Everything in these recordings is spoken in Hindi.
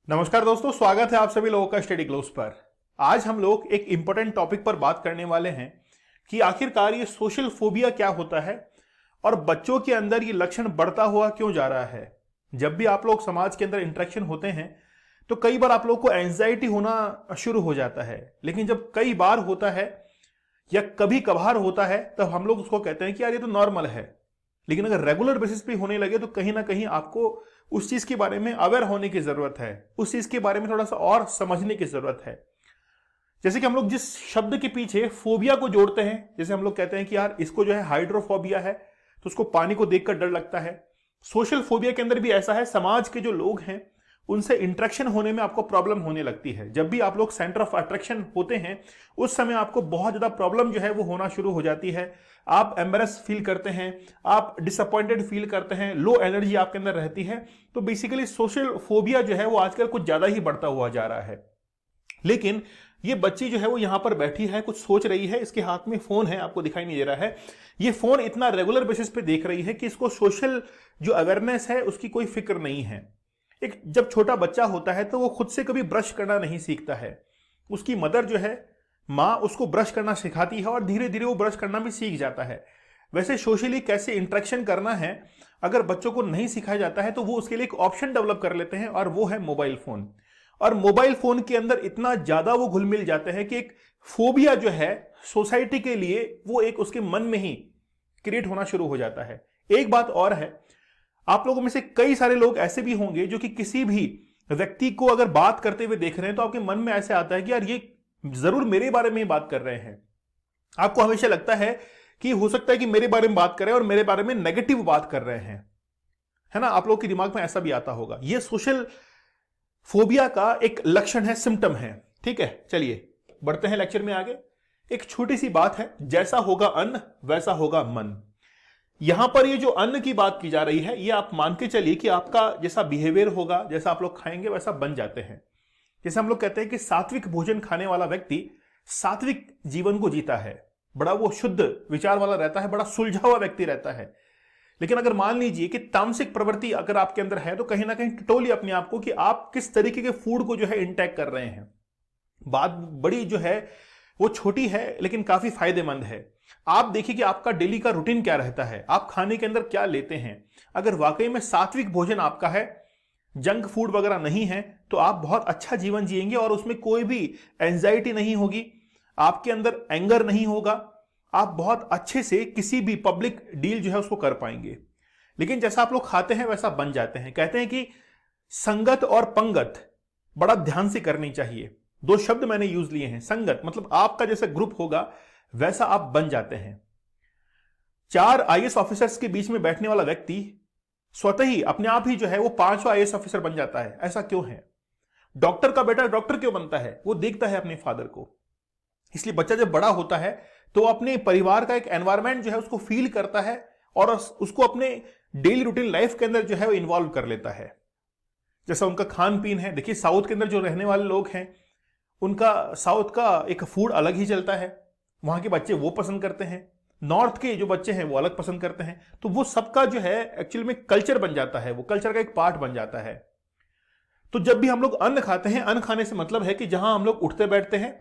नमस्कार दोस्तों, स्वागत है आप सभी लोगों का स्टडी ग्लोब्स पर। आज हम लोग एक इंपॉर्टेंट टॉपिक पर बात करने वाले हैं कि आखिरकार ये सोशल फोबिया क्या होता है और बच्चों के अंदर ये लक्षण बढ़ता हुआ क्यों जा रहा है। जब भी आप लोग समाज के अंदर इंटरेक्शन होते हैं तो कई बार आप लोग को एंजाइटी होना शुरू हो जाता है, लेकिन जब कई बार होता है या कभी कभार होता है तब हम लोग उसको कहते हैं कि यार ये तो नॉर्मल है। लेकिन अगर रेगुलर बेसिस पे होने लगे तो कहीं ना कहीं आपको उस चीज के बारे में अवेयर होने की जरूरत है, उस चीज के बारे में थोड़ा सा और समझने की जरूरत है। जैसे कि हम लोग जिस शब्द के पीछे फोबिया को जोड़ते हैं, जैसे हम लोग कहते हैं कि यार इसको जो है हाइड्रोफोबिया है तो उसको पानी को देखकर डर लगता है। सोशल फोबिया के अंदर भी ऐसा है, समाज के जो लोग हैं उनसे इंटरेक्शन होने में आपको प्रॉब्लम होने लगती है। जब भी आप लोग सेंटर ऑफ अट्रैक्शन होते हैं उस समय आपको बहुत ज्यादा प्रॉब्लम जो है वो होना शुरू हो जाती है। आप एम्बेरस फील करते हैं, आप डिसअपॉइंटेड फील करते हैं, लो एनर्जी आपके अंदर रहती है। तो बेसिकली सोशल फोबिया जो है वो आजकल कुछ ज्यादा ही बढ़ता हुआ जा रहा है। लेकिन ये बच्ची जो है वो यहां पर बैठी है, कुछ सोच रही है, इसके हाथ में फोन है, आपको दिखाई नहीं दे रहा है। ये फोन इतना रेगुलर बेसिस पे देख रही है कि इसको सोशल जो अवेयरनेस है उसकी कोई फिक्र नहीं है। एक जब छोटा बच्चा होता है तो वो खुद से कभी ब्रश करना नहीं सीखता है। उसकी मदर जो है, माँ, उसको ब्रश करना सिखाती है और धीरे धीरे वो ब्रश करना भी सीख जाता है। वैसे सोशली कैसे इंटरेक्शन करना है अगर बच्चों को नहीं सिखाया जाता है तो वो उसके लिए एक ऑप्शन डेवलप कर लेते हैं और वो है मोबाइल फोन। और मोबाइल फोन के अंदर इतना ज्यादा वो घुल मिल जाते हैं कि एक फोबिया जो है सोसाइटी के लिए वो एक उसके मन में ही क्रिएट होना शुरू हो जाता है। एक बात और है, आप लोगों में से कई सारे लोग ऐसे भी होंगे जो कि किसी भी व्यक्ति को अगर बात करते हुए देख रहे हैं तो आपके मन में ऐसे आता है कि यार ये जरूर मेरे बारे में ही बात कर रहे हैं। आपको हमेशा लगता है कि हो सकता है कि मेरे बारे में बात कर रहे हैं और मेरे बारे में नेगेटिव बात कर रहे हैं, है ना। आप लोग के दिमाग में ऐसा भी आता होगा। ये सोशल फोबिया का एक लक्षण है, सिम्टम है। ठीक है, चलिए बढ़ते हैं लेक्चर में आगे। एक छोटी सी बात है, जैसा होगा अन्न वैसा होगा मन। यहां पर ये जो अन्न की बात की जा रही है ये आप मान के चलिए कि आपका जैसा बिहेवियर होगा, जैसा आप लोग खाएंगे वैसा बन जाते हैं। जैसे हम लोग कहते हैं कि सात्विक भोजन खाने वाला व्यक्ति सात्विक जीवन को जीता है, बड़ा वो शुद्ध विचार वाला रहता है, बड़ा सुलझा हुआ व्यक्ति रहता है। लेकिन अगर मान लीजिए कि तामसिक प्रवृत्ति अगर आपके अंदर है तो कहीं ना कहीं टटोलिए अपने आप को कि आप किस तरीके के फूड को जो है इंटेक कर रहे हैं। बात बड़ी जो है वो छोटी है लेकिन काफी फायदेमंद है। आप देखिए कि आपका डेली का रूटीन क्या रहता है, आप खाने के अंदर क्या लेते हैं। अगर वाकई में सात्विक भोजन आपका है, जंक फूड वगैरह नहीं है, तो आप बहुत अच्छा जीवन जिएंगे और उसमें कोई भी एंजाइटी नहीं होगी, आपके अंदर एंगर नहीं होगा, आप बहुत अच्छे से किसी भी पब्लिक डील जो है उसको कर पाएंगे। लेकिन जैसा आप लोग खाते हैं वैसा बन जाते हैं। कहते हैं कि संगत और पंगत बड़ा ध्यान से करनी चाहिए। दो शब्द मैंने यूज लिए हैं। संगत मतलब आपका जैसा ग्रुप होगा वैसा आप बन जाते हैं। 4 आईएएस ऑफिसर्स के बीच में बैठने वाला व्यक्ति स्वतः ही अपने आप ही जो है वो 500 आईएएस ऑफिसर बन जाता है। ऐसा क्यों है? डॉक्टर का बेटा डॉक्टर क्यों बनता है? वो देखता है अपने फादर को। इसलिए बच्चा जब बड़ा होता है तो अपने परिवार का एक एनवायरमेंट जो है उसको फील करता है और उसको अपने डेली रूटीन लाइफ के अंदर जो है वो इन्वॉल्व कर लेता है। जैसा उनका खान पीन है, देखिए साउथ के अंदर जो रहने वाले लोग हैं उनका साउथ का एक फूड अलग ही चलता है, वहां के बच्चे वो पसंद करते हैं। नॉर्थ के जो बच्चे हैं वो अलग पसंद करते हैं। तो वो सबका जो है एक्चुअली में कल्चर बन जाता है, वो कल्चर का एक पार्ट बन जाता है। तो जब भी हम लोग अन्न खाते हैं, अन्न खाने से मतलब है कि जहां हम लोग उठते बैठते हैं,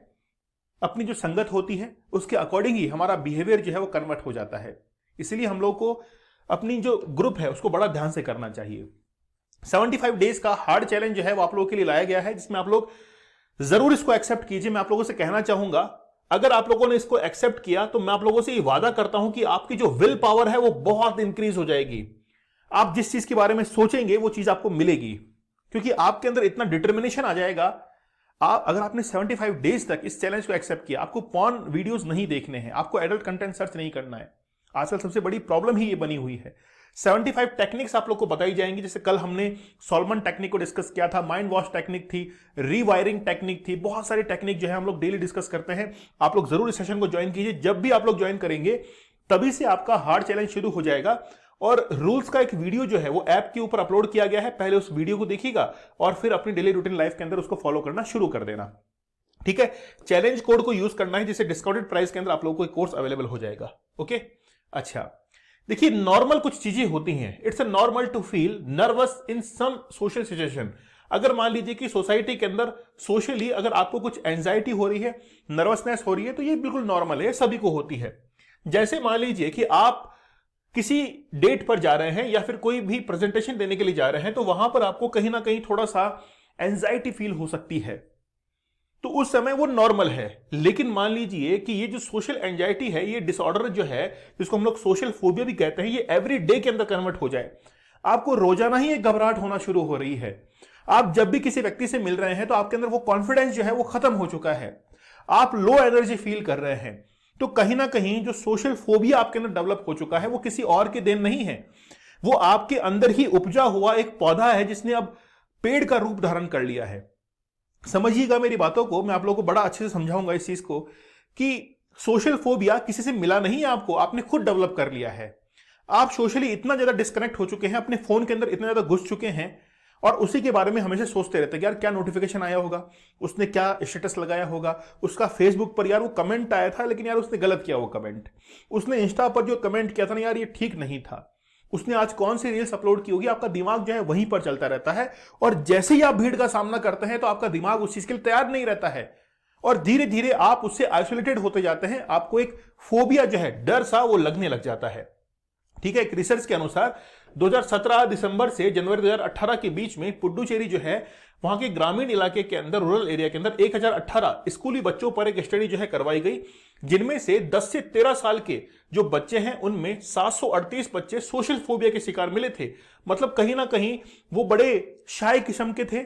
अपनी जो संगत होती है उसके अकॉर्डिंग ही हमारा बिहेवियर जो है वो कन्वर्ट हो जाता है। इसलिए हम लोग को अपनी जो ग्रुप है उसको बड़ा ध्यान से करना चाहिए। 75 डेज का हार्ड चैलेंज जो है वो आप लोगों के लिए लाया गया है, जिसमें आप लोग जरूर इसको एक्सेप्ट कीजिए। मैं आप लोगों से कहना चाहूंगा, अगर आप लोगों ने इसको एक्सेप्ट किया तो मैं आप लोगों से ये वादा करता हूं कि आपकी जो विल पावर है वो बहुत इंक्रीज हो जाएगी। आप जिस चीज के बारे में सोचेंगे वो चीज आपको मिलेगी, क्योंकि आपके अंदर इतना डिटर्मिनेशन आ जाएगा। अगर आपने 75 डेज तक इस चैलेंज को एक्सेप्ट किया, आपको पॉर्न वीडियोस नहीं देखने हैं, आपको एडल्ट कंटेंट सर्च नहीं करना है। आजकल सबसे बड़ी प्रॉब्लम ही ये बनी हुई है। 75 टेक्निक्स आप लोग को बताई जाएंगी। जैसे कल हमने सॉल्मन टेक्निक को डिस्कस किया था, माइंड वॉश टेक्निक थी, रीवायरिंग टेक्निक थी, बहुत सारी टेक्निक जो है हम लोग डेली डिस्कस करते हैं। आप लोग जरूर इस सेशन को ज्वाइन कीजिए। जब भी आप लोग ज्वाइन करेंगे तभी से आपका हार्ड चैलेंज शुरू हो जाएगा। और रूल्स का एक वीडियो जो है वो ऐप के ऊपर अपलोड किया गया है, पहले उस वीडियो को देखिएगा और फिर अपनी डेली रूटीन लाइफ के अंदर उसको फॉलो करना शुरू कर देना। ठीक है, चैलेंज कोड को यूज करना है, जिससे डिस्काउंटेड प्राइस के अंदर आप लोगों को कोर्स अवेलेबल हो जाएगा। ओके, अच्छा देखिए, नॉर्मल कुछ चीजें होती हैं। It's a normal to feel nervous in some social situation. अगर मान लीजिए कि सोसाइटी के अंदर सोशली अगर आपको कुछ एंजाइटी हो रही है, नर्वसनेस हो रही है, तो ये बिल्कुल नॉर्मल है, सभी को होती है। जैसे मान लीजिए कि आप किसी डेट पर जा रहे हैं या फिर कोई भी प्रेजेंटेशन देने के लिए जा रहे हैं, तो वहां पर आपको कहीं ना कहीं थोड़ा सा एंजाइटी फील हो सकती है, तो उस समय वो नॉर्मल है। लेकिन मान लीजिए कि ये जो सोशल एंजाइटी है, ये डिसऑर्डर जो है, जिसको हम लोग सोशल फोबिया भी कहते हैं, ये एवरी डे के अंदर कन्वर्ट हो जाए, आपको रोजाना ही एक घबराहट होना शुरू हो रही है, आप जब भी किसी व्यक्ति से मिल रहे हैं तो आपके अंदर वो कॉन्फिडेंस जो है वो खत्म हो चुका है, आप लो एनर्जी फील कर रहे हैं, तो कहीं ना कहीं जो सोशल फोबिया आपके अंदर डेवलप हो चुका है वो किसी और के देन नहीं है, वो आपके अंदर ही उपजा हुआ एक पौधा है जिसने अब पेड़ का रूप धारण कर लिया है। समझिएगा मेरी बातों को, मैं आप लोगों को बड़ा अच्छे से समझाऊंगा इस चीज को कि सोशल फोबिया किसी से मिला नहीं है आपको, आपने खुद डेवलप कर लिया है। आप सोशली इतना ज्यादा डिस्कनेक्ट हो चुके हैं, अपने फोन के अंदर इतना ज्यादा घुस चुके हैं और उसी के बारे में हमेशा सोचते रहते हैं यार क्या नोटिफिकेशन आया होगा, उसने क्या स्टेटस लगाया होगा, उसका फेसबुक पर यार वो कमेंट आया था लेकिन यार उसने गलत किया वो कमेंट, उसने इंस्टा पर जो कमेंट किया था ना यार ये ठीक नहीं था, उसने आज कौन सी रील्स अपलोड की होगी, आपका दिमाग जो है वहीं पर चलता रहता है। और जैसे ही आप भीड़ का सामना करते हैं तो आपका दिमाग उस चीज के लिए तैयार नहीं रहता है और धीरे धीरे आप उससे आइसोलेटेड होते जाते हैं, आपको एक फोबिया जो है, डर सा वो लगने लग जाता है। ठीक है, एक रिसर्च के अनुसार 2017 दिसंबर से जनवरी 2018 के बीच में पुडुचेरी जो है वहां के ग्रामीण इलाके के अंदर, रूरल एरिया के अंदर 1018 स्कूली बच्चों पर एक स्टडी जो है करवाई गई, जिनमें से 10 से 13 साल के जो बच्चे हैं उनमें 738 बच्चे सोशल फोबिया के शिकार मिले थे। मतलब कहीं ना कहीं वो बड़े शाय किस्म के थे,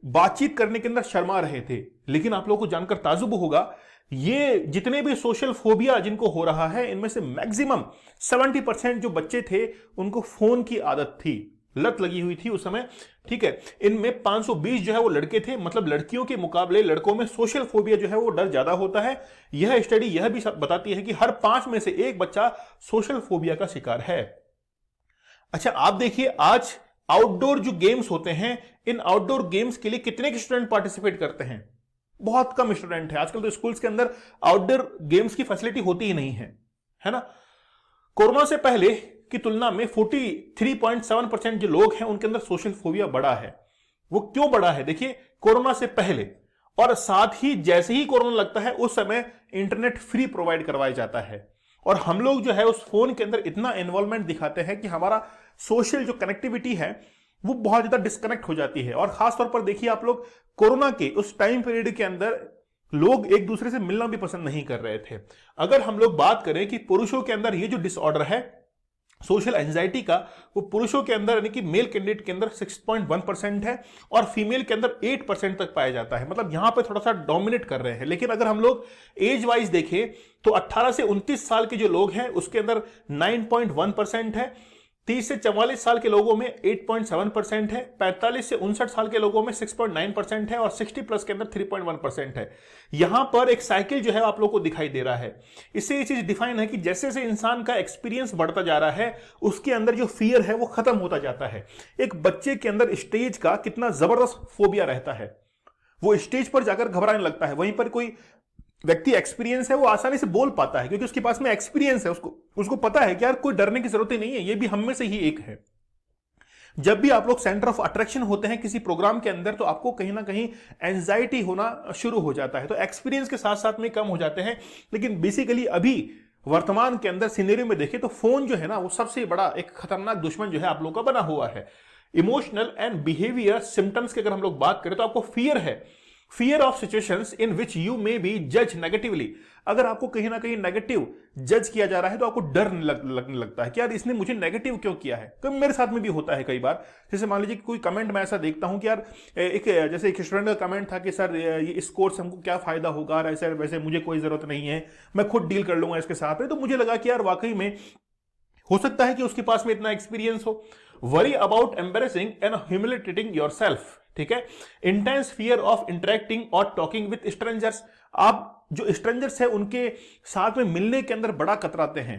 बातचीत करने के अंदर शर्मा रहे थे। लेकिन आप लोगों को जानकर ताजुब होगा, ये जितने भी सोशल फोबिया जिनको हो रहा है इनमें से मैक्सिमम 70% जो बच्चे थे उनको फोन की आदत थी, लत लगी हुई थी उस समय। ठीक है, इनमें 520 जो है वो लड़के थे, मतलब लड़कियों के मुकाबले लड़कों में सोशल फोबिया जो है वो डर ज्यादा होता है। यह स्टडी यह भी बताती है कि हर 5 में से एक बच्चा सोशल फोबिया का शिकार है। अच्छा आप देखिए, आज आउटडोर जो गेम्स होते हैं, इन आउटडोर गेम्स के लिए कितने स्टूडेंट पार्टिसिपेट करते हैं? बहुत कम स्टूडेंट है। आजकल तो स्कूल्स के अंदर आउटडोर गेम्स की फैसिलिटी होती ही नहीं है ना। कोरोना से पहले की तुलना में 43.7% जो लोग हैं उनके अंदर सोशल फोबिया बढ़ा है। वो क्यों बढ़ा है? देखिए, कोरोना से पहले और साथ ही जैसे ही कोरोना लगता है उस समय इंटरनेट फ्री प्रोवाइड करवाया जाता है और हम लोग जो है उस फोन के अंदर इतना इन्वॉल्वमेंट दिखाते हैं कि हमारा सोशल जो कनेक्टिविटी है वो बहुत ज्यादा डिस्कनेक्ट हो जाती है। और खासतौर पर देखिए आप लोग, कोरोना के उस टाइम पीरियड के अंदर लोग एक दूसरे से मिलना भी पसंद नहीं कर रहे थे। अगर हम लोग बात करें कि पुरुषों के अंदर ये जो डिसऑर्डर है सोशल एंजाइटी का, वो पुरुषों के अंदर यानी कि मेल कैंडिडेट के अंदर 6.1% है और फीमेल के अंदर 8% तक पाया जाता है। मतलब यहां पे थोड़ा सा डोमिनेट कर रहे हैं। लेकिन अगर हम लोग एज वाइज देखें तो 18 से 29 साल के जो लोग हैं उसके अंदर 9.1% है, 30 से 44 साल के लोगों में 8.7% है, 45 से 59 साल के लोगों में 6.9% है और 60 प्लस के अंदर 3.1% है। यहां पर एक साइकिल जो है आप लोगों को दिखाई दे रहा है। इससे ये चीज डिफाइन है कि जैसे जैसे इंसान का एक्सपीरियंस बढ़ता जा रहा है उसके अंदर जो फियर है वो खत्म होता जाता है। एक बच्चे के अंदर स्टेज का कितना जबरदस्त फोबिया रहता है, वो स्टेज पर जाकर घबराने लगता है। वहीं पर कोई व्यक्ति एक्सपीरियंस है वो आसानी से बोल पाता है क्योंकि उसके पास में एक्सपीरियंस है, उसको पता है कि यार कोई डरने की जरूरत ही नहीं है, ये भी हम में से ही एक है। जब भी आप लोग सेंटर ऑफ अट्रैक्शन होते हैं किसी प्रोग्राम के अंदर तो आपको कहीं ना कहीं एंजाइटी होना शुरू हो जाता है। तो एक्सपीरियंस के साथ साथ में कम हो जाते हैं। लेकिन बेसिकली अभी वर्तमान के अंदर सिनेरियो में देखें तो फोन जो है ना वो सबसे बड़ा एक खतरनाक दुश्मन जो है आप लोग का बना हुआ है। इमोशनल एंड बिहेवियर सिम्टम्स की अगर हम लोग बात करें तो आपको फियर है, fear of situations in which you may be जज नेगेटिवली। अगर आपको कहीं ना कहीं नेगेटिव जज किया जा रहा है तो आपको डर लगने लगता है कि यार इसने मुझे नेगेटिव क्यों किया है। कभी मेरे साथ में भी होता है कई बार, जैसे मान लीजिए कोई कमेंट मैं ऐसा देखता हूं कि यार जैसे एक स्टूडेंट का कमेंट था कि सर ये इस कोर्स से हमको क्या फायदा होगा, ऐसे वैसे मुझे कोई जरूरत नहीं है, मैं खुद डील कर लूंगा इसके साथ में। तो मुझे लगा कि यार वाकई में हो सकता है कि उसके पास में इतना एक्सपीरियंस हो। Worry about embarrassing and humiliating yourself. ठीक है, इंटेंस फियर ऑफ इंटरेक्टिंग और टॉकिंग विद स्ट्रेंजर्स। आप जो स्ट्रेंजर्स है उनके साथ में मिलने के अंदर बड़ा कतराते हैं,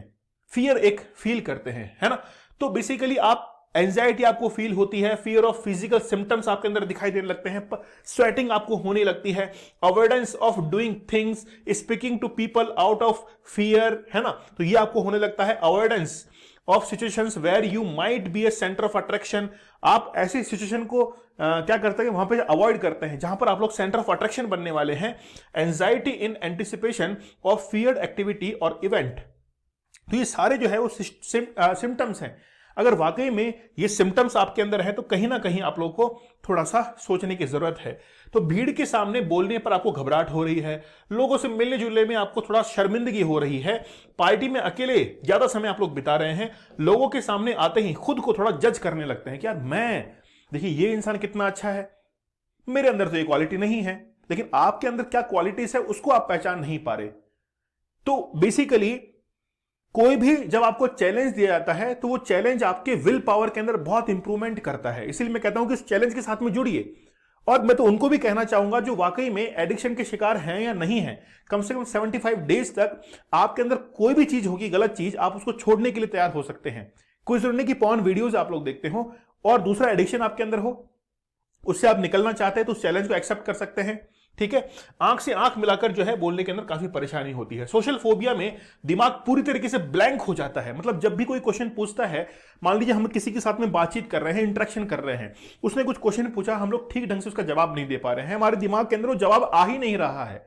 फियर एक फील करते हैं, है ना। तो बेसिकली आप एंजाइटी आपको फील होती है, फियर ऑफ फिजिकल सिम्टम्स आपके अंदर दिखाई देने लगते हैं, स्वेटिंग आपको होने लगती है, avoidance of doing things, speaking to people out of fear, है ना। तो ये आपको होने लगता है। Avoidance of situations where you might be a centre of attraction. आप ऐसी सिचुएशन को क्या करते हैं, वहां पे अवॉइड करते हैं जहां पर आप लोग सेंटर ऑफ अट्रैक्शन बनने वाले हैं। Anxiety in anticipation of feared activity और इवेंट। तो ये सारे जो है वो सिम्टम्स हैं। अगर वाकई में ये सिम्टम्स आपके अंदर है तो कहीं ना कहीं आप लोग को थोड़ा सा सोचने की जरूरत है। तो भीड़ के सामने बोलने पर आपको घबराहट हो रही है, लोगों से मिलने जुलने में आपको थोड़ा शर्मिंदगी हो रही है, पार्टी में अकेले ज्यादा समय आप लोग बिता रहे हैं, लोगों के सामने आते ही खुद को थोड़ा जज करने लगते हैं कि यार देखिए ये इंसान कितना अच्छा है, मेरे अंदर तो ये क्वालिटी नहीं है। लेकिन आपके अंदर क्या क्वालिटीज है उसको आप पहचान नहीं पा रहे। तो बेसिकली कोई भी जब आपको चैलेंज दिया जाता है तो वो चैलेंज आपके विल पावर के अंदर बहुत इंप्रूवमेंट करता है। इसलिए मैं कहता हूं कि इस चैलेंज के साथ में जुड़िए। और मैं तो उनको भी कहना चाहूंगा जो वाकई में एडिक्शन के शिकार हैं या नहीं हैं, कम से कम 75 डेज तक आपके अंदर कोई भी चीज होगी गलत चीज, आप उसको छोड़ने के लिए तैयार हो सकते हैं। कोई जरूरी नहीं कि पॉर्न वीडियोज आप लोग देखते हो और दूसरा एडिक्शन आपके अंदर हो, उससे आप निकलना चाहते हैं तो उस चैलेंज को एक्सेप्ट कर सकते हैं। ठीक है, आंख से आंख मिलाकर जो है बोलने के अंदर काफी परेशानी होती है। सोशल फोबिया में दिमाग पूरी तरीके से ब्लैंक हो जाता है। मतलब जब भी कोई क्वेश्चन पूछता है, मान लीजिए हम किसी के साथ में बातचीत कर रहे हैं, इंटरेक्शन कर रहे हैं, उसने कुछ क्वेश्चन पूछा, हम लोग ठीक ढंग से उसका जवाब नहीं दे पा रहे हैं, हमारे दिमाग के अंदर वो जवाब आ ही नहीं रहा है,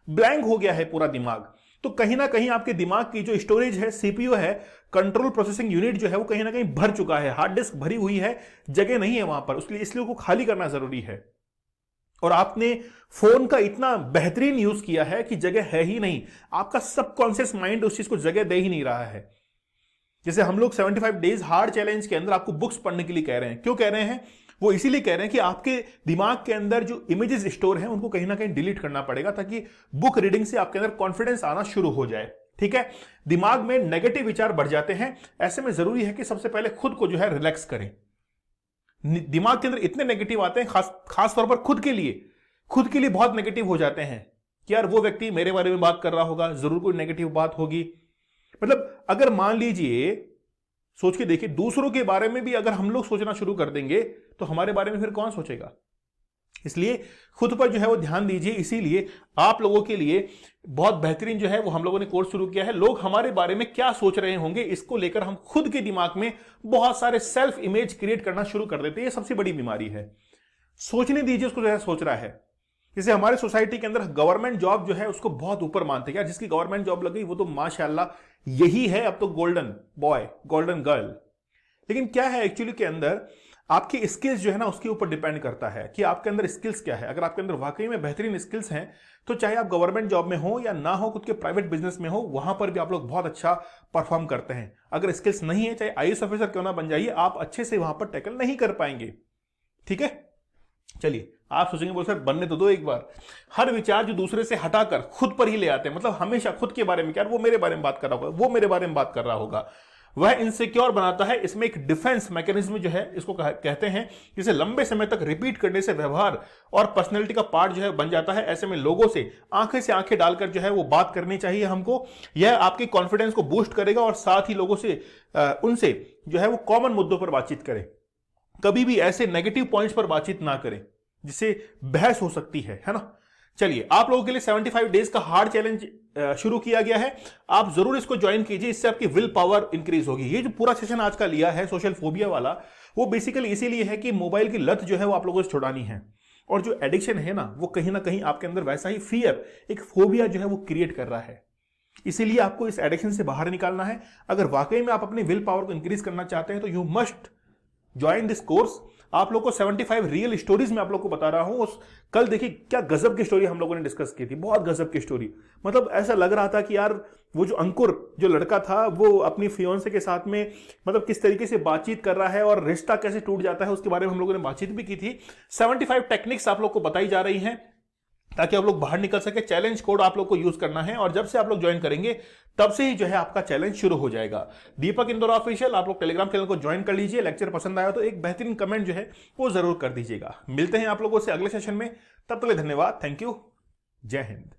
ब्लैंक हो गया है पूरा दिमाग। तो कहीं ना कहीं आपके दिमाग की जो स्टोरेज है, सीपीयू है, कंट्रोल प्रोसेसिंग यूनिट जो है वो कहीं ना कहीं भर चुका है, हार्ड डिस्क भरी हुई है, जगह नहीं है वहां पर, इसलिए उसको खाली करना जरूरी है। और आपने फोन का इतना बेहतरीन यूज किया है कि जगह है ही नहीं, आपका सबकॉन्शियस माइंड उस चीज को जगह दे ही नहीं रहा है। जैसे हम लोग 75 डेज हार्ड चैलेंज के अंदर आपको बुक्स पढ़ने के लिए कह रहे हैं, क्यों कह रहे हैं? वो इसीलिए कह रहे हैं कि आपके दिमाग के अंदर जो इमेजेस स्टोर हैं उनको कहीं ना कहीं डिलीट करना पड़ेगा, ताकि बुक रीडिंग से आपके अंदर कॉन्फिडेंस आना शुरू हो जाए। ठीक है, दिमाग में नेगेटिव विचार बढ़ जाते हैं, ऐसे में जरूरी है कि सबसे पहले खुद को जो है रिलैक्स करें। दिमाग के अंदर इतने नेगेटिव आते हैं, खास तौर पर खुद के लिए बहुत नेगेटिव हो जाते हैं कि यार वो व्यक्ति मेरे बारे में बात कर रहा होगा, जरूर कोई नेगेटिव बात होगी। मतलब अगर मान लीजिए, सोच के देखिए, दूसरों के बारे में भी अगर हम लोग सोचना शुरू कर देंगे तो हमारे बारे में फिर कौन सोचेगा? इसलिए खुद पर जो है वो ध्यान दीजिए। इसीलिए आप लोगों के लिए बहुत बेहतरीन जो है वो हम लोगों ने कोर्स शुरू किया है। लोग हमारे बारे में क्या सोच रहे होंगे, इसको लेकर हम खुद के दिमाग में बहुत सारे सेल्फ इमेज क्रिएट करना शुरू कर देते हैं। ये सबसे बड़ी बीमारी है। सोचने दीजिए उसको जैसा सोच रहा है। जैसे हमारे सोसाइटी के अंदर गवर्नमेंट जॉब जो है उसको बहुत ऊपर मानते हैं, यार जिसकी गवर्नमेंट जॉब लग गई वो तो माशाल्लाह यही है, अब तो गोल्डन बॉय, गोल्डन गर्ल। लेकिन क्या है एक्चुअली के अंदर, आपकी स्किल्स जो है ना उसके ऊपर डिपेंड करता है कि आपके अंदर स्किल्स क्या है। अगर आपके अंदर वाकई में बेहतरीन स्किल्स हैं तो चाहे आप गवर्नमेंट जॉब में हो या ना हो, खुद के प्राइवेट बिजनेस में हो, वहां पर भी आप लोग बहुत अच्छा परफॉर्म करते हैं। अगर स्किल्स नहीं है, चाहे आईएएस ऑफिसर क्यों ना बन जाइए, आप अच्छे से वहां पर टैकल नहीं कर पाएंगे। ठीक है, चलिए, आप सोचेंगे बोल सर बनने तो दो एक बार। हर विचार जो दूसरे से हटाकर खुद पर ही ले आते हैं, मतलब हमेशा खुद के बारे में, क्या वो मेरे बारे में बात कर रहा होगा, वो मेरे बारे में बात कर रहा होगा, वह इनसिक्योर बनाता है। इसमें एक डिफेंस मैकेनिज्म जो है इसको कहते हैं, जिसे लंबे समय तक रिपीट करने से व्यवहार और पर्सनैलिटी का पार्ट जो है बन जाता है। ऐसे में लोगों से आंखें डालकर जो है वो बात करनी चाहिए हमको। यह आपके कॉन्फिडेंस को बूस्ट करेगा और साथ ही लोगों से उनसे जो है वो कॉमन मुद्दों पर बातचीत करें। कभी भी ऐसे नेगेटिव पॉइंट्स पर बातचीत ना करें जिससे बहस हो सकती है ना। चलिए, आप लोगों के लिए 75 डेज का हार्ड चैलेंज शुरू किया गया है, आप जरूर इसको ज्वाइन कीजिए। इससे आपकी विल पावर इंक्रीज होगी। ये जो पूरा सेशन आज का लिया है सोशल फोबिया वाला, वो बेसिकली इसीलिए है कि मोबाइल की लत जो है वो आप लोगों से छुड़ानी है। और जो एडिक्शन है ना वो कहीं ना कहीं आपके अंदर वैसा ही फियर, एक फोबिया जो है वो क्रिएट कर रहा है। इसीलिए आपको इस एडिक्शन से बाहर निकालना है। अगर वाकई में आप अपनी विल पावर को इंक्रीज करना चाहते हैं तो you must join this course. आप लोग को 75 रियल स्टोरीज में आप लोग को बता रहा हूं। कल देखिए क्या गजब की स्टोरी हम लोगों ने डिस्कस की थी, बहुत गजब की स्टोरी। मतलब ऐसा लग रहा था कि यार वो जो अंकुर जो लड़का था वो अपनी फियोंसे के साथ में मतलब किस तरीके से बातचीत कर रहा है और रिश्ता कैसे टूट जाता है उसके बारे में हम लोगों ने बातचीत भी की थी। 75 टेक्निक्स आप लोग को बताई जा रही हैं ताकि आप लोग बाहर निकल सके। चैलेंज कोड आप लोग को यूज करना है और जब से आप लोग ज्वाइन करेंगे तब से ही जो है आपका चैलेंज शुरू हो जाएगा। दीपक इंदौर ऑफिशियल, आप लोग टेलीग्राम चैनल को ज्वाइन कर लीजिए। लेक्चर पसंद आया तो एक बेहतरीन कमेंट जो है वो जरूर कर दीजिएगा। मिलते हैं आप लोगों से अगले सेशन में, तब तक के लिए धन्यवाद। थैंक यू, जय हिंद।